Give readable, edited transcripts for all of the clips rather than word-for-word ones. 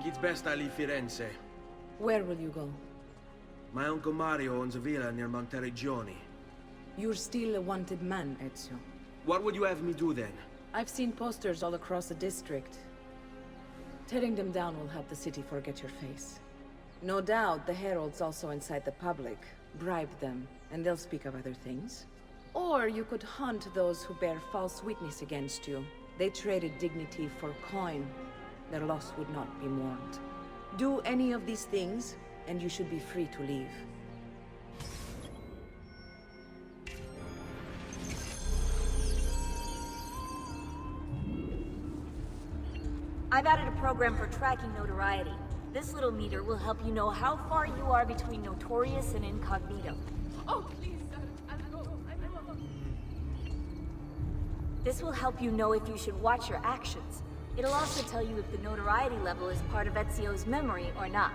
think it's best I leave Firenze. Where will you go? My uncle Mario owns a villa near Monteregioni. You're still a wanted man, Ezio. What would you have me do then? I've seen posters all across the district. Tearing them down will help the city forget your face. No doubt the heralds also incite the public. Bribe them, and they'll speak of other things. Or you could hunt those who bear false witness against you. They traded dignity for coin. Their loss would not be mourned. Do any of these things, and you should be free to leave. I've added a program for tracking notoriety. This little meter will help you know how far you are between notorious and incognito. Oh, please, sir. I'll go. This will help you know if you should watch your actions. It'll also tell you if the notoriety level is part of Ezio's memory or not.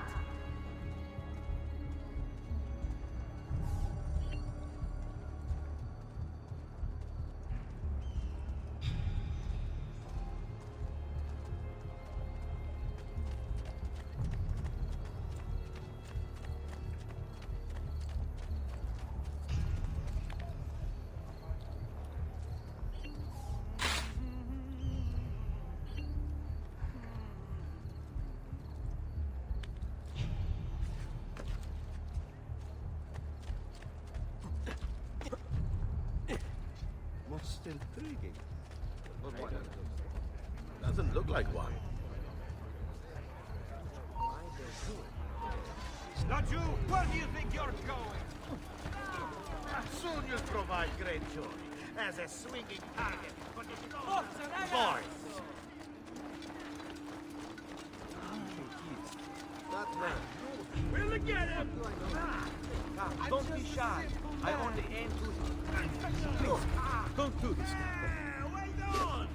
Most intriguing. Doesn't look like one. Not you! Where do you think you're going? Soon you'll provide great joy as a swinging target for the boys. That man. We'll get him! Don't be shy. I only aim to... Please, don't do this now. Wait on!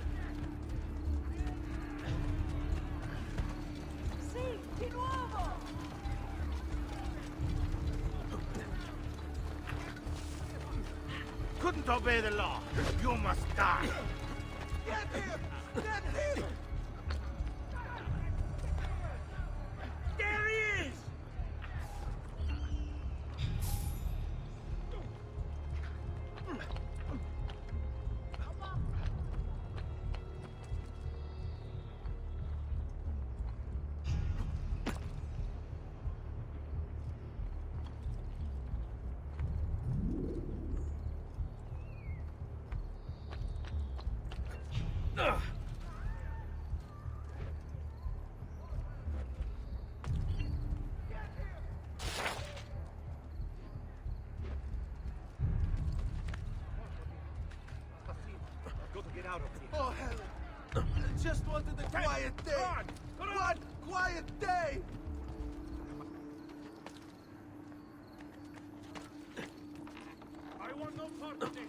Sì, di nuovo! Couldn't obey the law. You must die. Get him! Get him! There he is! Got to get out of here. Oh, Helen. Just wanted a quiet day. One quiet day. I want no part of it.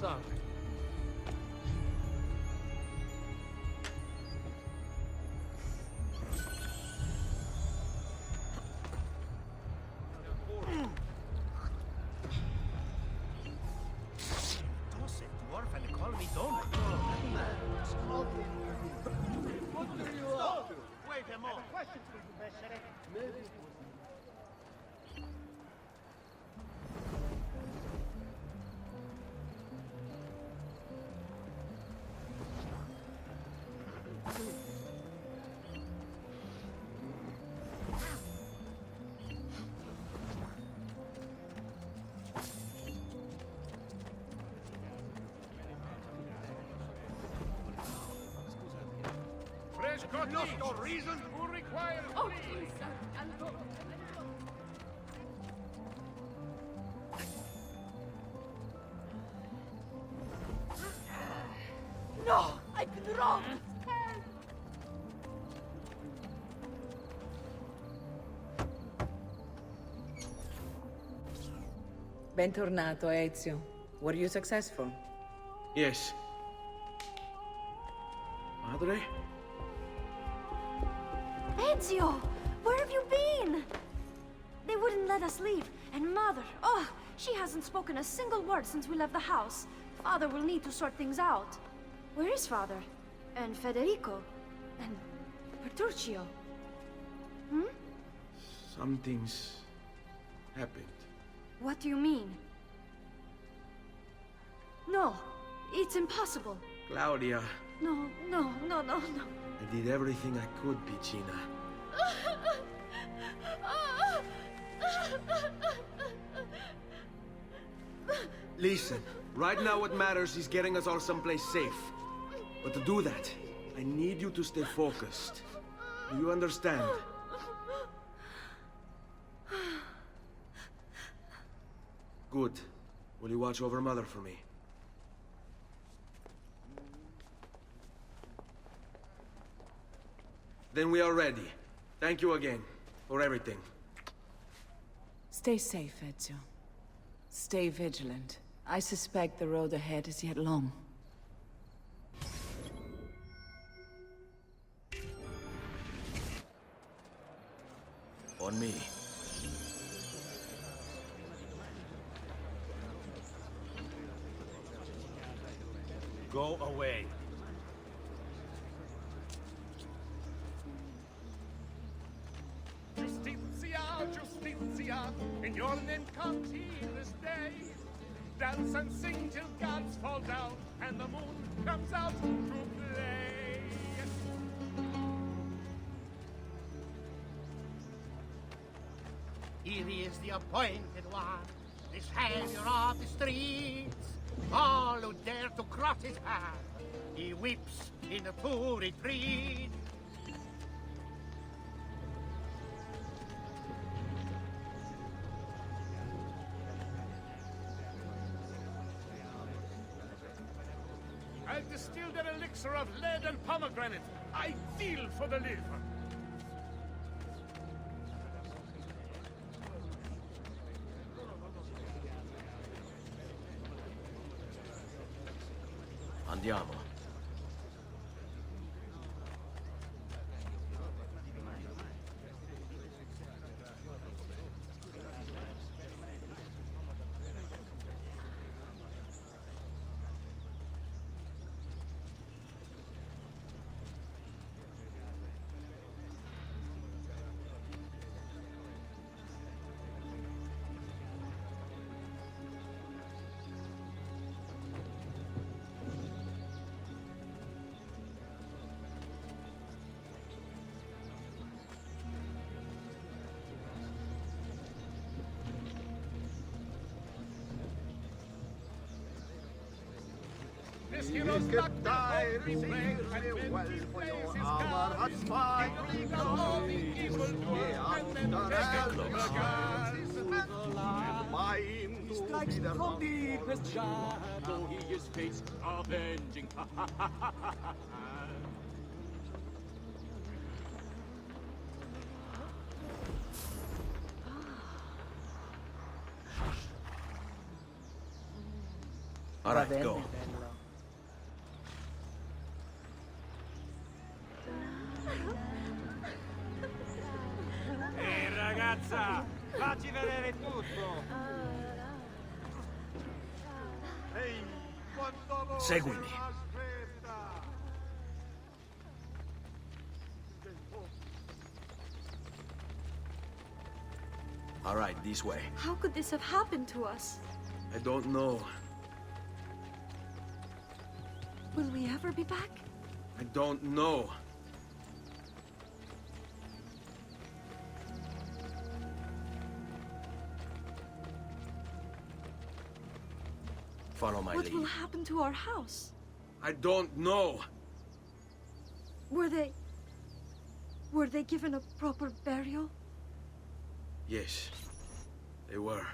Sorry. Toss it, dwarf, and call me Don. What do you want? Wait a moment. Fresh got no reason who requires Oh, please, sir. I'll go. No! I've been wrong! Bentornato, Ezio. Were you successful? Yes. Madre? Ezio! Where have you been? They wouldn't let us leave. And Mother, oh, she hasn't spoken a single word since we left the house. Father will need to sort things out. Where is Father? And Federico? And Petruccio? Hmm? Something's happened. What do you mean? No, it's impossible. Claudia, No. I did everything I could, Piccina. Listen, right now what matters is getting us all someplace safe. But to do that, I need you to stay focused. Do you understand? Good. Will you watch over Mother for me? Then we are ready. Thank you again for everything. Stay safe, Ezio. Stay vigilant. I suspect the road ahead is yet long. On me. Go away. Justitia, in your name continue this day. Dance and sing till gods fall down and the moon comes out to play. Here is the appointed one, the savior of the streets. All who dare to cross his path, he weeps in the to retreat. I've distilled an elixir of lead and pomegranate, ideal for the liver. Andiamo. This hero's luck will hold replay, and when he plays his cards, he will all the evil dwarfs and then take it the gods. He strikes from deepest shadow, he is face avenging. All right, go. Ehi ragazza, facci vedere tutto. Ehi, quanto voi Seguimi. aspetta! All right, this way. How could this have happened to us? I don't know. Will we ever be back? I don't know. Follow my What lead. will happen to our house? I don't know. Were they given a proper burial? Yes, they were.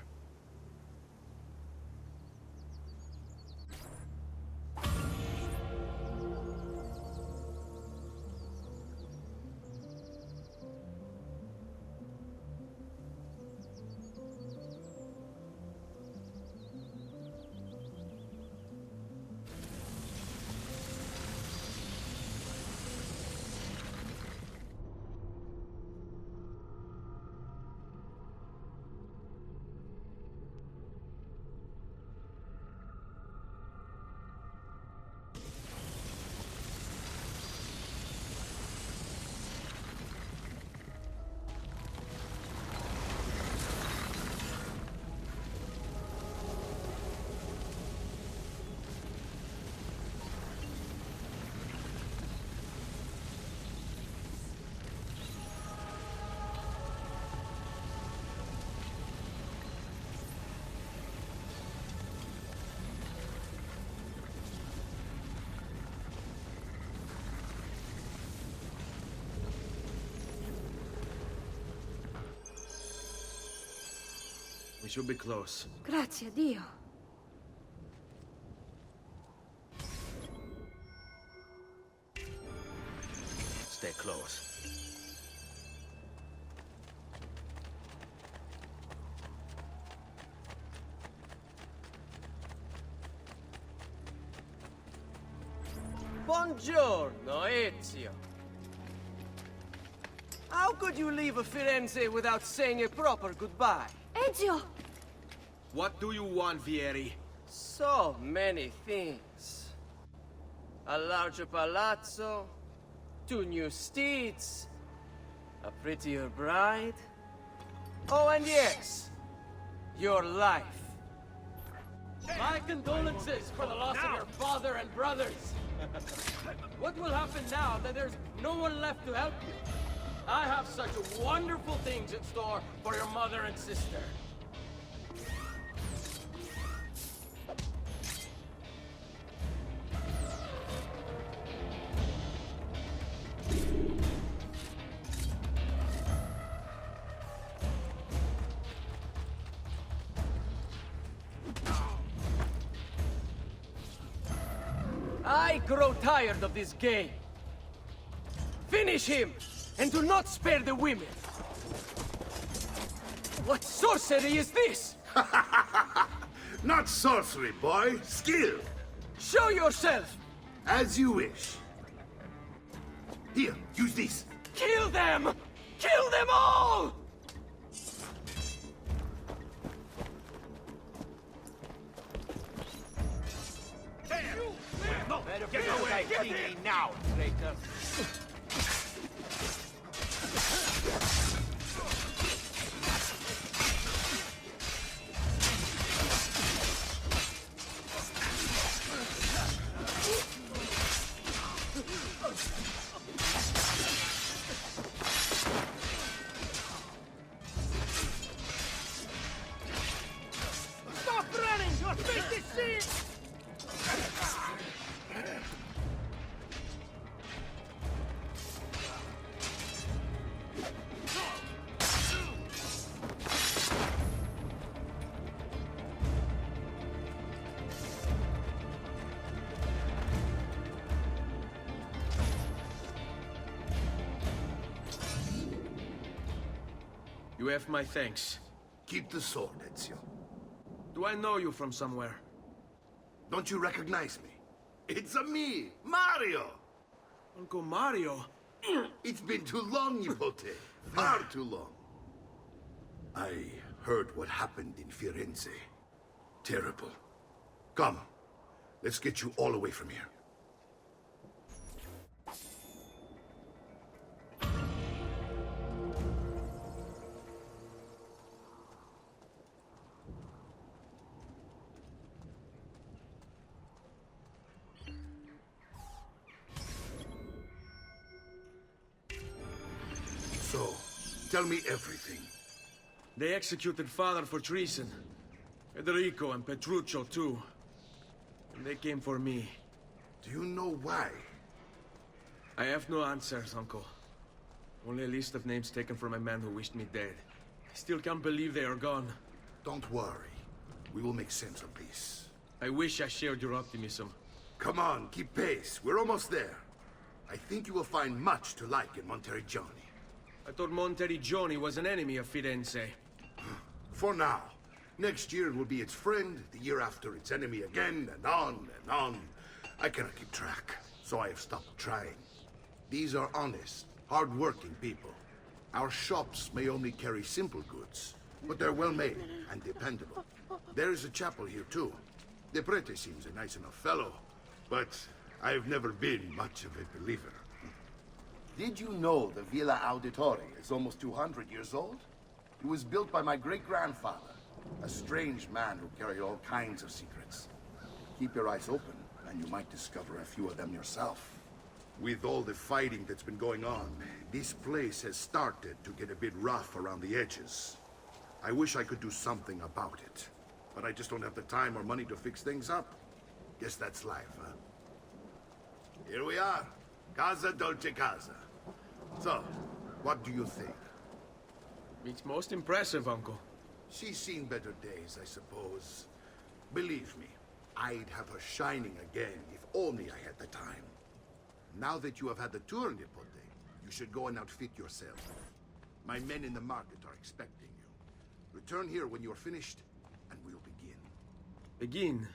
She'll be close. Grazie, Dio. Stay close. Buongiorno, Ezio. How could you leave a Firenze without saying a proper goodbye? Ezio! What do you want, Vieri? So many things. A larger palazzo, 2 new steeds, a prettier bride. Oh, and yes, your life. My condolences for the loss of your father and brothers. What will happen now that there's no one left to help you? I have such wonderful things in store for your mother and sister. I grow tired of this game. Finish him, and do not spare the women. What sorcery is this? Not sorcery, boy. Skill. Show yourself! As you wish. Here, use this. Kill them! Kill them all! No, get away! Get me now, traitor! Stop running! Your fate is sealed! You have my thanks. Keep the sword, Ezio. Do I know you from somewhere? Don't you recognize me? It's a me, Mario! Uncle Mario? It's been too long, Nipote. Far too long. I heard what happened in Firenze. Terrible. Come, let's get you all away from here. So, tell me everything. They executed father for treason. Federico and Petruccio, too. And they came for me. Do you know why? I have no answers, Uncle. Only a list of names taken from a man who wished me dead. I still can't believe they are gone. Don't worry. We will make sense of this. I wish I shared your optimism. Come on, keep pace. We're almost there. I think you will find much to like in Monteriggioni. I thought Monteriggioni was an enemy of Firenze. For now. Next year it will be its friend, the year after its enemy again, and on and on. I cannot keep track, so I have stopped trying. These are honest, hard-working people. Our shops may only carry simple goods, but they're well-made and dependable. There is a chapel here, too. The prete seems a nice enough fellow, but I've never been much of a believer. Did you know the Villa Auditore is almost 200 years old? It was built by my great-grandfather, a strange man who carried all kinds of secrets. Keep your eyes open, and you might discover a few of them yourself. With all the fighting that's been going on, this place has started to get a bit rough around the edges. I wish I could do something about it, but I just don't have the time or money to fix things up. Guess that's life, huh? Here we are. Casa Dolce Casa. So, what do you think? It's most impressive, Uncle. She's seen better days, I suppose. Believe me, I'd have her shining again if only I had the time. Now that you have had the tour, Nipote, you should go and outfit yourself. My men in the market are expecting you. Return here when you're finished, and we'll begin. Begin?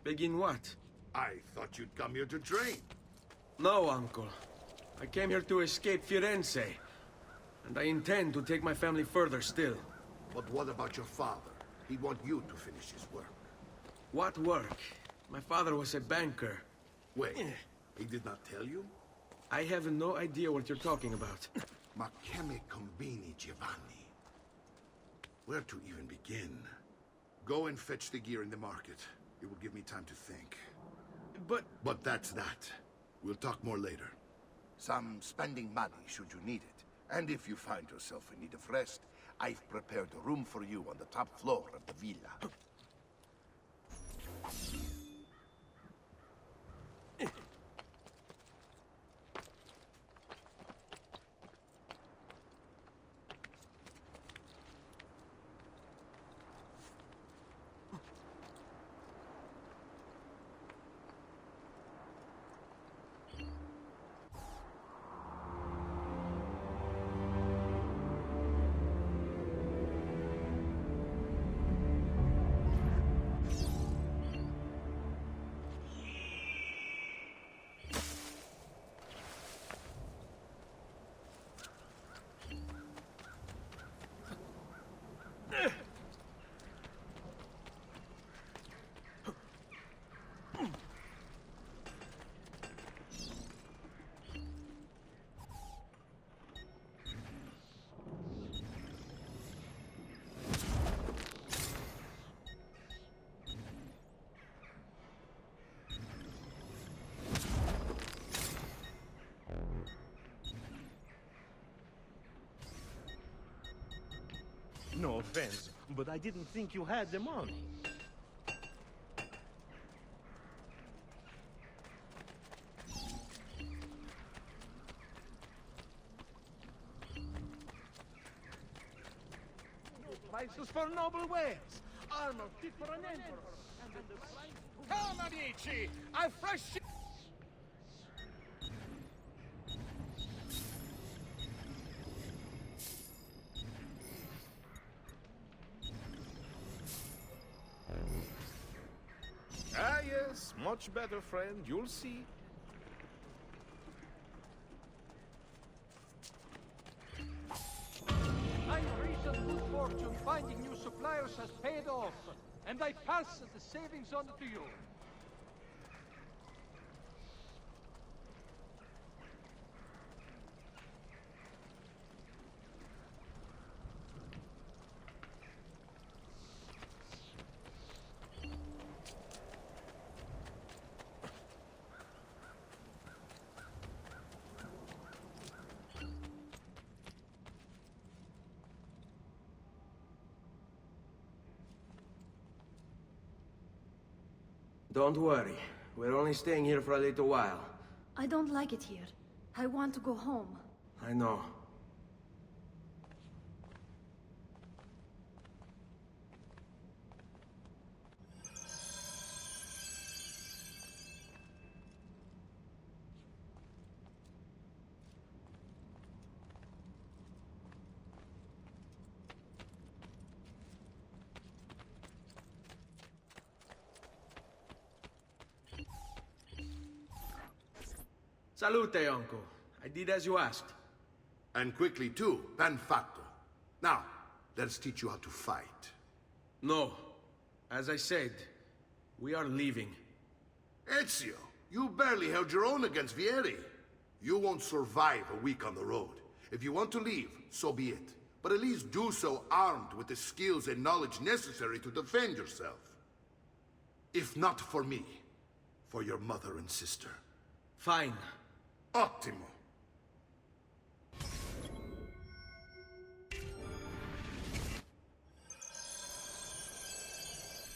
Begin what? I thought you'd come here to train. No, Uncle. I came here to escape Firenze. And I intend to take my family further still. But what about your father? He'd want you to finish his work. What work? My father was a banker. Wait, he did not tell you? I have no idea what you're talking about. Ma che me combini, Giovanni? Where to even begin? Go and fetch the gear in the market. It will give me time to think. But that's that. We'll talk more later. Some spending money should you need it. And if you find yourself in need of rest, I've prepared a room for you on the top floor of the villa. No offense, but I didn't think you had the money. Prices for noble wares. Armor fit for an emperor. And the Come, amici! A fresh... Ah, yes. Much better, friend. You'll see. My recent good fortune finding new suppliers has paid off, and I pass the savings on to you. Don't worry. We're only staying here for a little while. I don't like it here. I want to go home. I know. Salute, Uncle. I did as you asked. And quickly too, ben fatto. Now, let's teach you how to fight. No. As I said, we are leaving. Ezio, you barely held your own against Vieri. You won't survive a week on the road. If you want to leave, so be it. But at least do so armed with the skills and knowledge necessary to defend yourself. If not for me, for your mother and sister. Fine. Ottimo.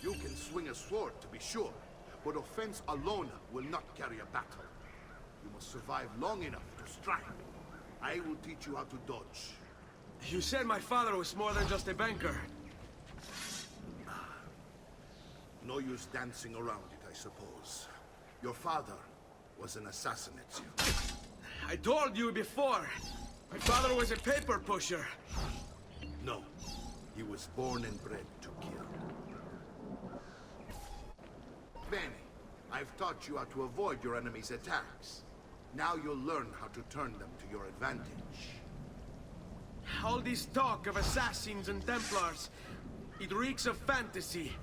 You can swing a sword, to be sure, but offense alone will not carry a battle. You must survive long enough to strike. I will teach you how to dodge. You said my father was more than just a banker. No use dancing around it, I suppose. Your father was an assassin, Ezio. I told you before. My father was a paper pusher. No. He was born and bred to kill. Bene, I've taught you how to avoid your enemy's attacks. Now you'll learn how to turn them to your advantage. All this talk of assassins and Templars, it reeks of fantasy.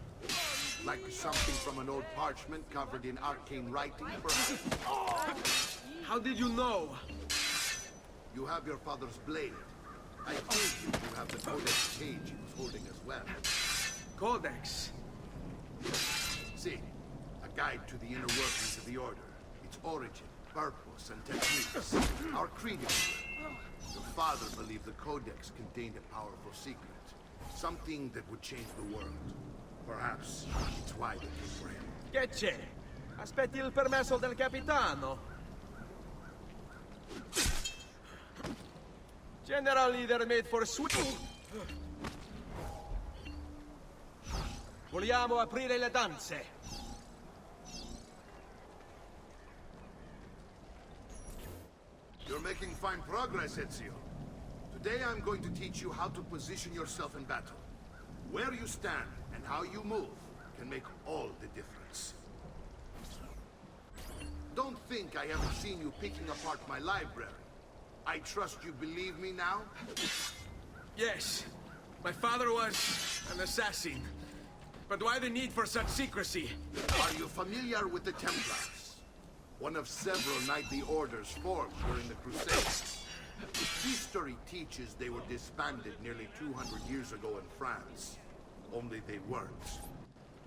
Like something from an old parchment covered in arcane writing, perhaps? How did you know? You have your father's blade. I told you you have the codex cage he was holding as well. Codex? See, a guide to the inner workings of the Order. Its origin, purpose, and techniques. Our creed is your father believed the codex contained a powerful secret. Something that would change the world. Perhaps it's why they came for him. Che c'è? Aspetti il permesso del capitano. Generally, they're made for sweet. Vogliamo aprire le danze. You're making fine progress, Ezio. Today I'm going to teach you how to position yourself in battle. Where you stand and how you move can make all the difference. Don't think I haven't seen you picking apart my library. I trust you believe me now? Yes. My father was an assassin. But why the need for such secrecy? Are you familiar with the Templars? One of several knightly orders formed during the Crusades. History teaches they were disbanded nearly 200 years ago in France. Only they weren't.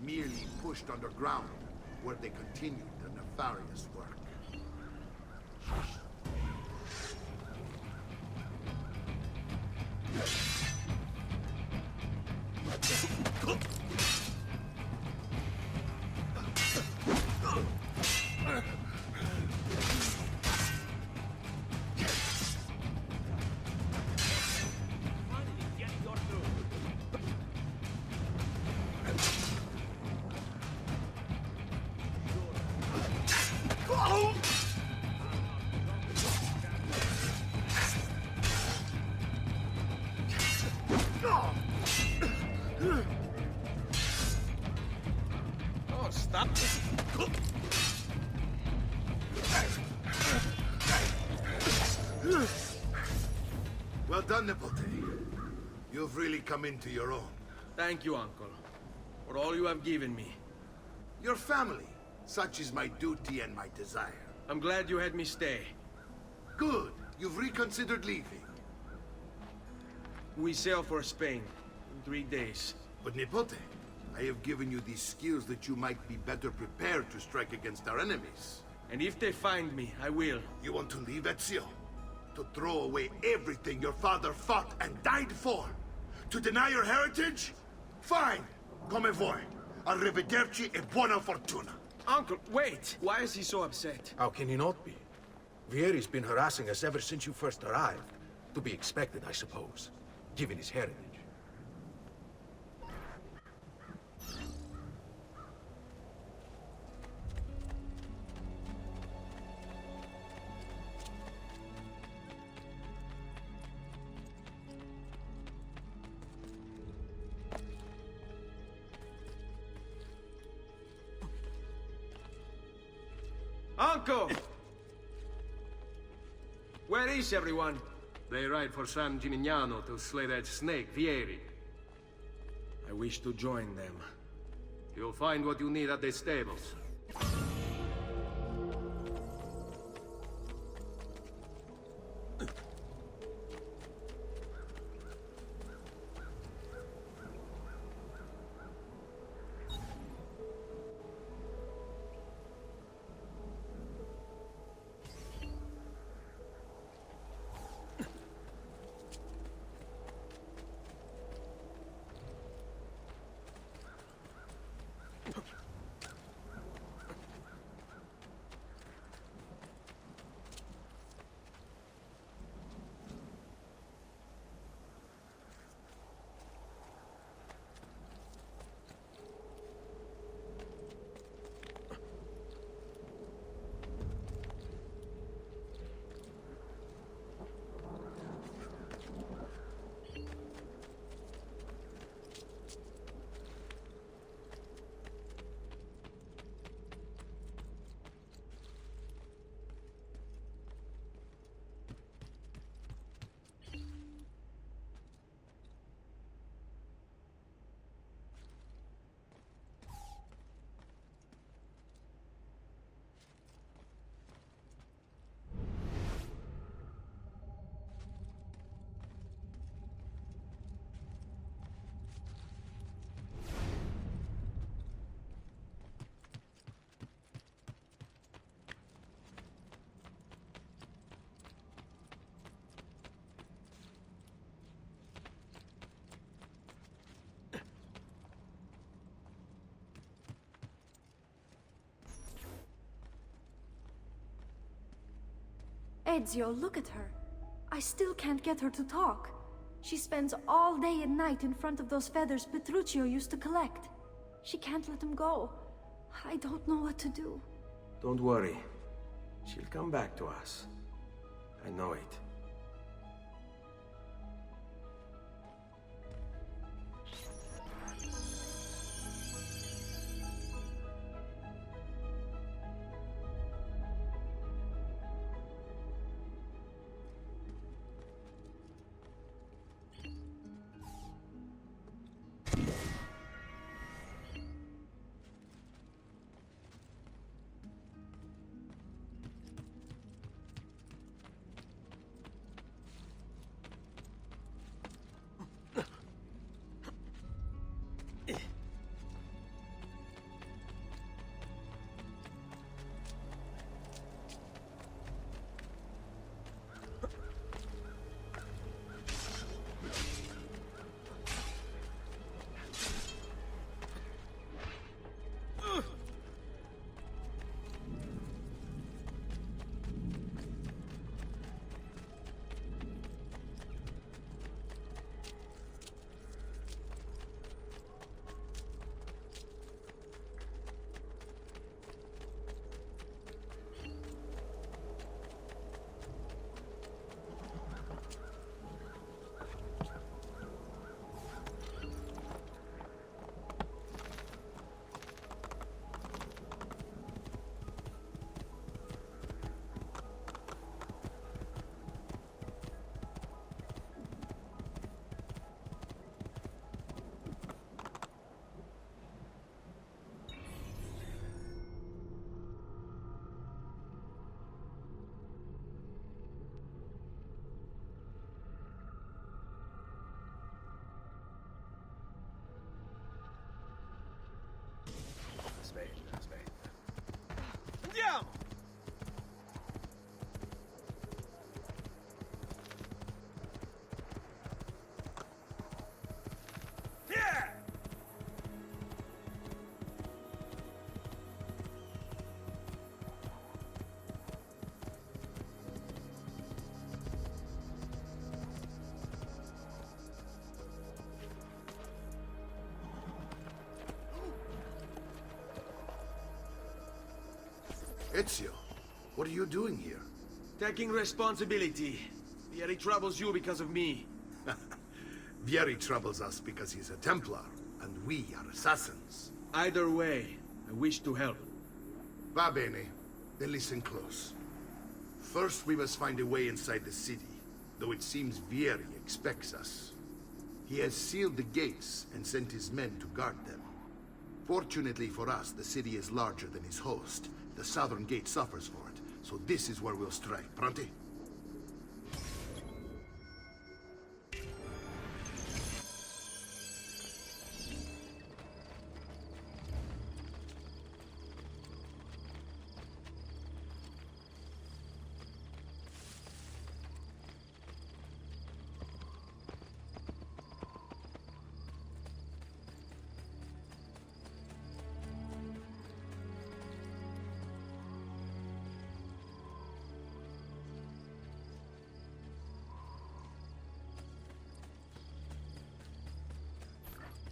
Merely pushed underground, where they continued their nefarious work. Oh, stop. Well done, Nipote. You've really come into your own. Thank you, Uncle, for all you have given me. Your family. Such is my duty and my desire. I'm glad you had me stay. Good. You've reconsidered leaving. We sail for Spain in 3 days. But Nipote, I have given you these skills that you might be better prepared to strike against our enemies. And if they find me, I will. You want to leave, Ezio? To throw away everything your father fought and died for? To deny your heritage? Fine! Come vuoi. Arrivederci e buona fortuna. Uncle, wait! Why is he so upset? How can he not be? Vieri's been harassing us ever since you first arrived. To be expected, I suppose, given his heritage. Uncle! Where is everyone? They ride for San Gimignano to slay that snake, Vieri. I wish to join them. You'll find what you need at the stables. Ezio, look at her. I still can't get her to talk. She spends all day and night in front of those feathers Petruchio used to collect. She can't let them go. I don't know what to do. Don't worry. She'll come back to us. I know it. Andiamo! Yeah! Ezio, what are you doing here? Taking responsibility. Vieri troubles you because of me. Vieri troubles us because he's a Templar, and we are assassins. Either way, I wish to help. Va bene. Then listen close. First, we must find a way inside the city, though it seems Vieri expects us. He has sealed the gates and sent his men to guard them. Fortunately for us, the city is larger than his host. The southern gate suffers for it, so this is where we'll strike. Pronti?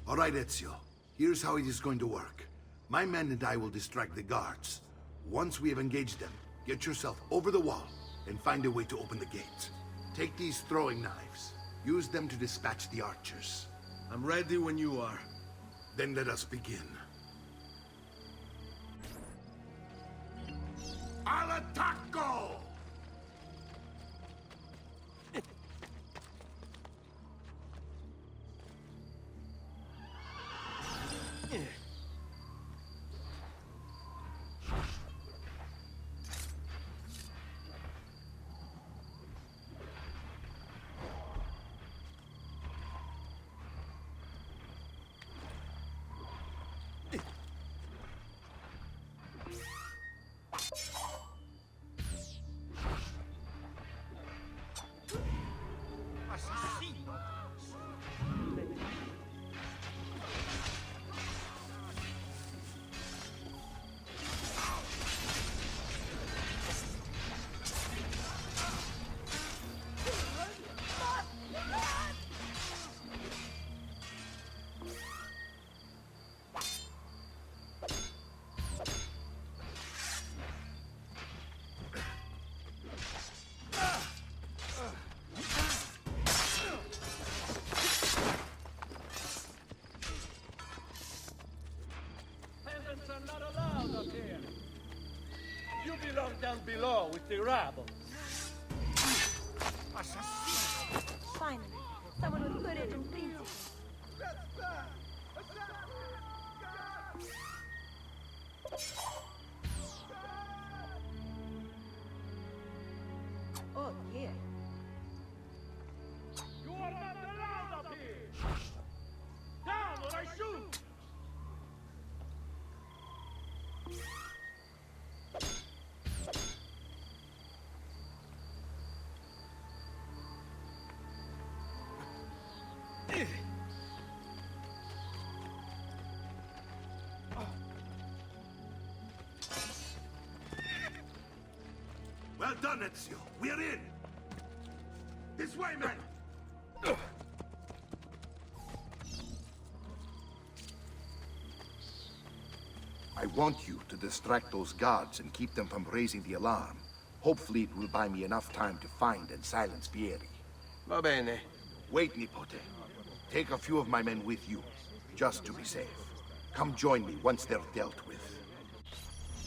All right, Ezio. Here's how it is going to work. My men and I will distract the guards. Once we have engaged them, get yourself over the wall and find a way to open the gate. Take these throwing knives. Use them to dispatch the archers. I'm ready when you are. Then let us begin. Al attacco! belong down below with the rabble. Finally, someone with courage and principle. Oh, yeah. You are not allowed up here! Down or I shoot! Well done, Ezio. We're in. This way, men. I want you to distract those guards and keep them from raising the alarm. Hopefully it will buy me enough time to find and silence Vieri. Va bene. Wait, Nipote. Take a few of my men with you, just to be safe. Come join me once they're dealt with.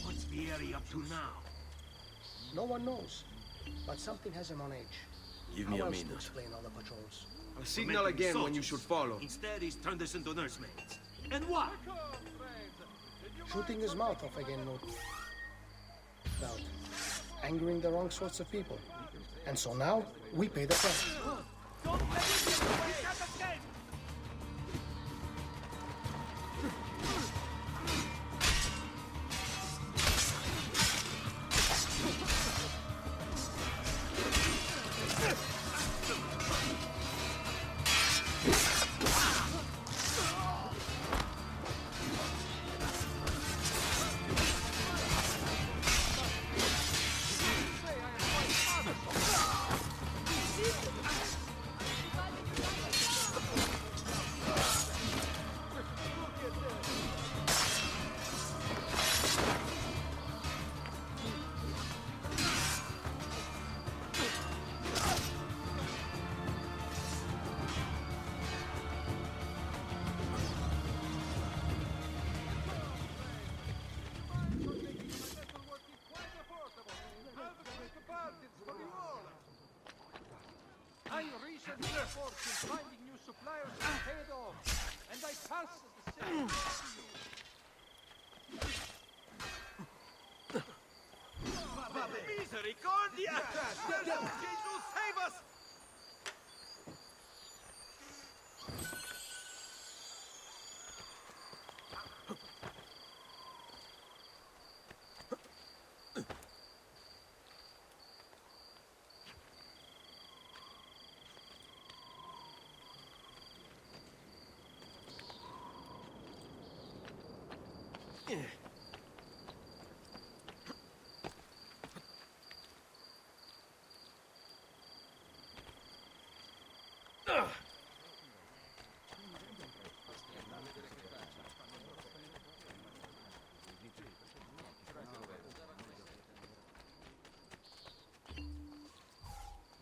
What's Vieri up to now? No one knows, but something has him on edge. Give me How a else to minute. explain all the patrols? I'll signal again when you should follow. Instead, he's turned us into nursemaids. And why? Shooting his mouth off again, no doubt. Angering the wrong sorts of people. And so now, we pay the price. Don't let him get away! He can't escape! I recently fortune finding new suppliers is paid off, and I pass the same. Misericordia! Jesus, save us!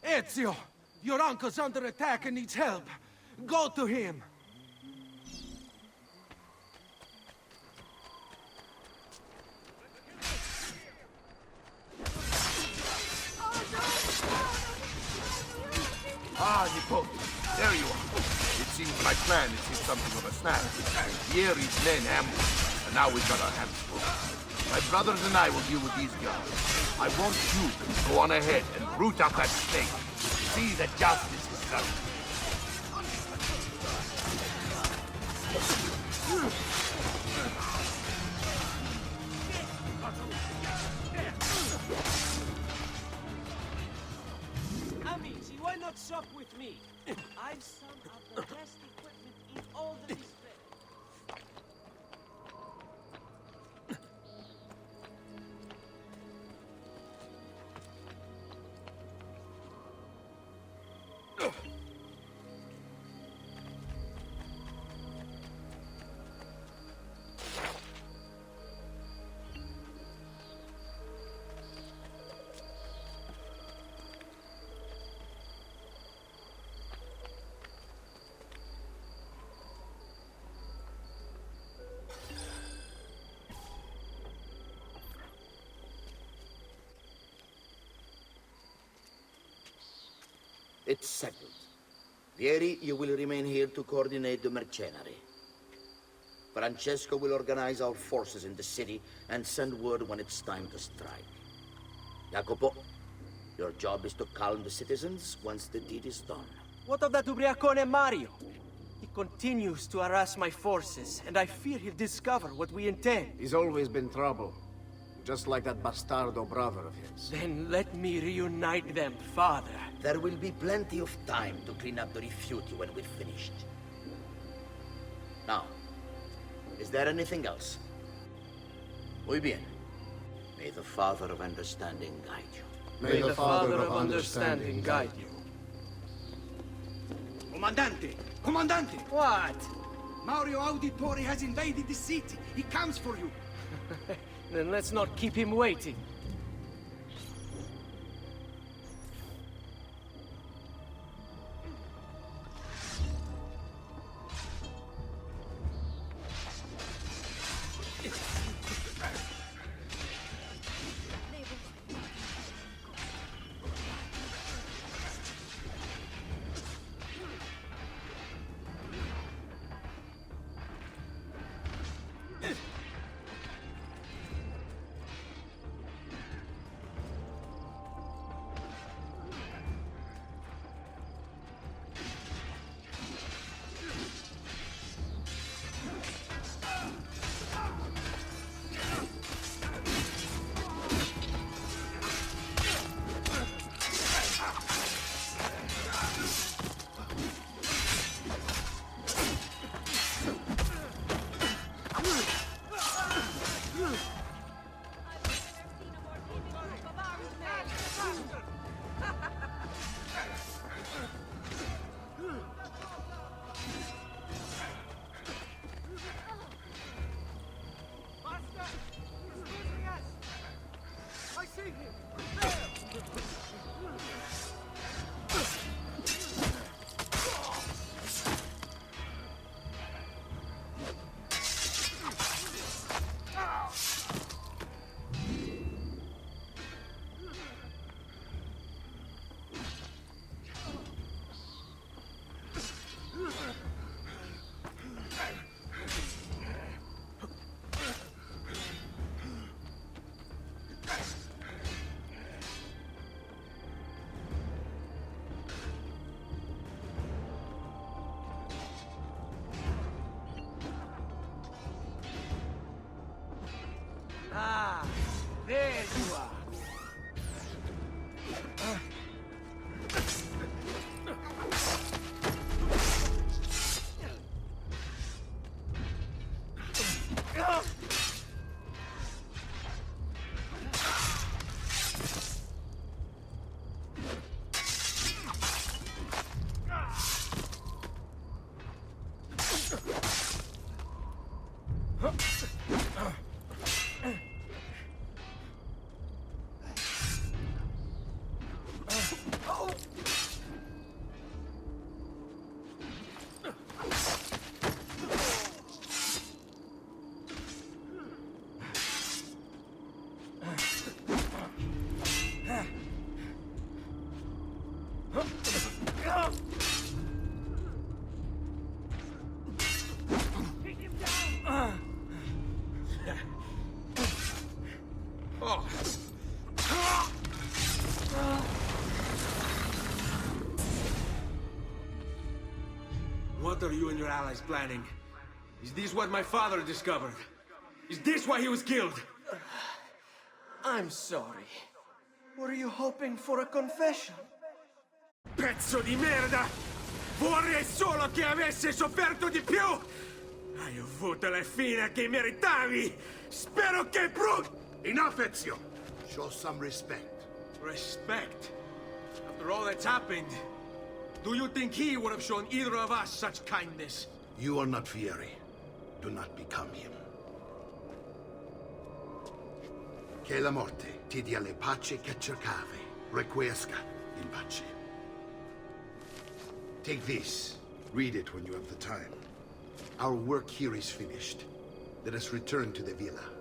Ezio! Your uncle's under attack and needs help. Go to him. Ah, Nipote. There you are. It seems my plan is hit something of a snag. Vieri's men ambushed, and now we've got our hands full. My brothers and I will deal with these guys. I want you to go on ahead and root out that snake. See that justice is served. Amici, why not shop with me? I've some of the best equipment in all the district. It's settled. Vieri, you will remain here to coordinate the mercenary. Francesco will organize our forces in the city and send word when it's time to strike. Jacopo, your job is to calm the citizens once the deed is done. What of that ubriacone Mario? He continues to harass my forces, and I fear he'll discover what we intend. He's always been trouble. Just like that bastardo brother of his. Then let me reunite them, father. There will be plenty of time to clean up the Rifiuti when we're finished. Now, is there anything else? Muy bien. May the Father of Understanding guide you. May the Father of Understanding guide you. Comandante! Comandante! What? Mario Auditore has invaded the city. He comes for you. Then let's not keep him waiting. Ah, there you are. What are you and your allies planning? Is this what my father discovered? Is this why he was killed? I'm sorry. Were you hoping for a confession? Pezzo di merda! Vorrei solo che avesse sofferto di più! Hai avuto la fine che meritavi! Spero che Enough, Ezio! Show some respect. Respect? After all that's happened, do you think he would have shown either of us such kindness? You are not Fieri. Do not become him. Che la morte ti dia le pace che cercavi. Requiesca in pace. Take this. Read it when you have the time. Our work here is finished. Let us return to the villa.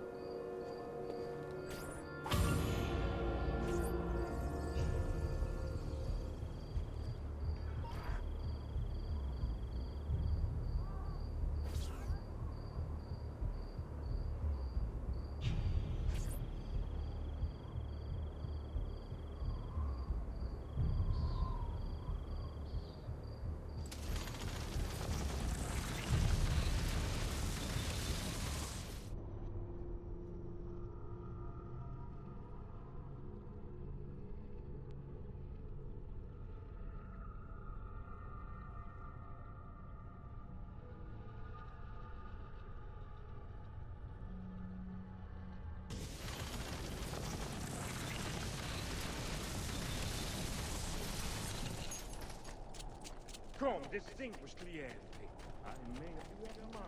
Come, distinguished cliente. I may be of mine,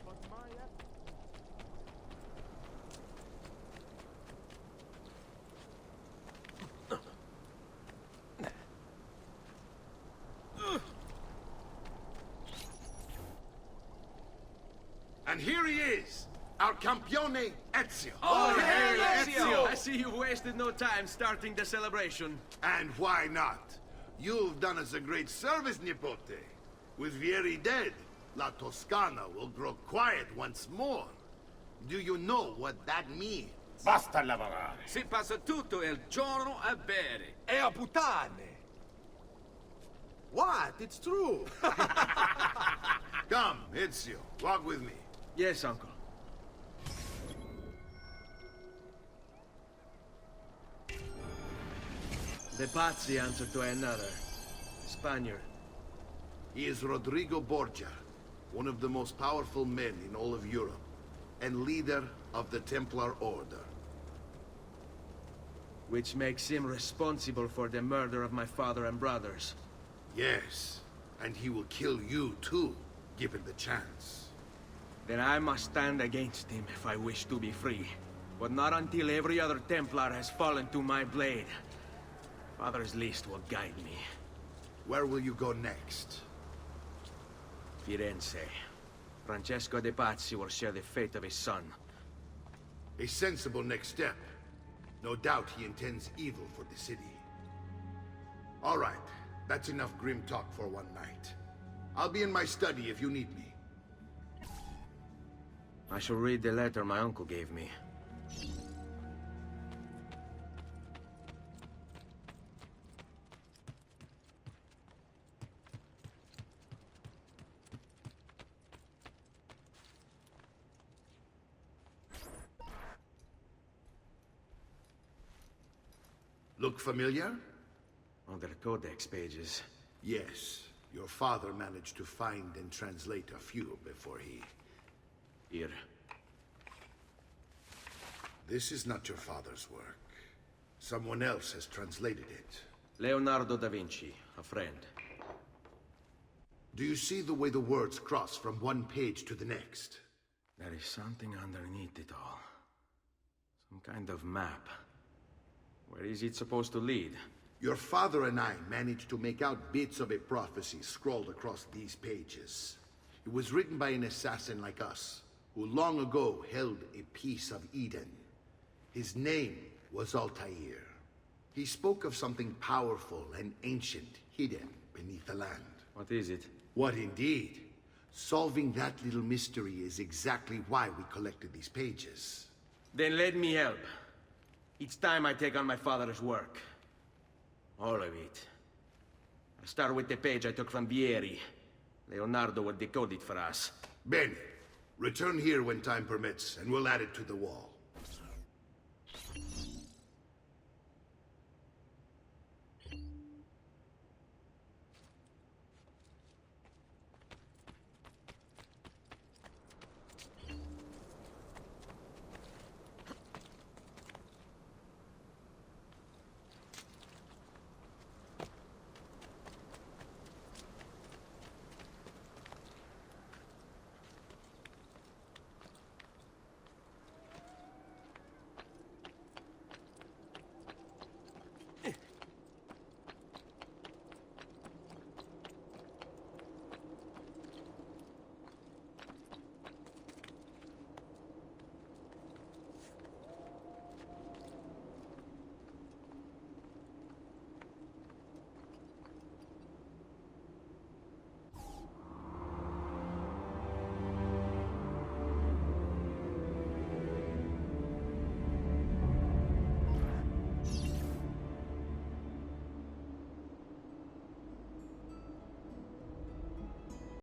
but my... And here he is, our campione Ezio. Oh, hey, Ezio! I see you wasted no time starting the celebration. And why not? You've done us a great service, Nipote. With Vieri dead, La Toscana will grow quiet once more. Do you know what that means? Basta lavorare. Si passa tutto il giorno a bere. E a puttane. What? It's true. Come, Ezio, walk with me. Yes, uncle. The Pazzi answer to another. Spaniard. He is Rodrigo Borgia, one of the most powerful men in all of Europe, and leader of the Templar Order. Which makes him responsible for the murder of my father and brothers. Yes, and he will kill you too, given the chance. Then I must stand against him if I wish to be free. But not until every other Templar has fallen to my blade. Father's list will guide me. Where will you go next? Firenze. Francesco de Pazzi will share the fate of his son. A sensible next step. No doubt he intends evil for the city. All right, that's enough grim talk for one night. I'll be in my study if you need me. I shall read the letter my uncle gave me. Look familiar? On their codex pages. Yes. Your father managed to find and translate a few before he... Here. This is not your father's work. Someone else has translated it. Leonardo da Vinci, a friend. Do you see the way the words cross from one page to the next? There is something underneath it all. Some kind of map. Where is it supposed to lead? Your father and I managed to make out bits of a prophecy scrawled across these pages. It was written by an assassin like us, who long ago held a piece of Eden. His name was Altair. He spoke of something powerful and ancient hidden beneath the land. What is it? What indeed? Solving that little mystery is exactly why we collected these pages. Then let me help. Each time I take on my father's work. All of it. I'll start with the page I took from Vieri. Leonardo will decode it for us. Bene. Return here when time permits, and we'll add it to the wall.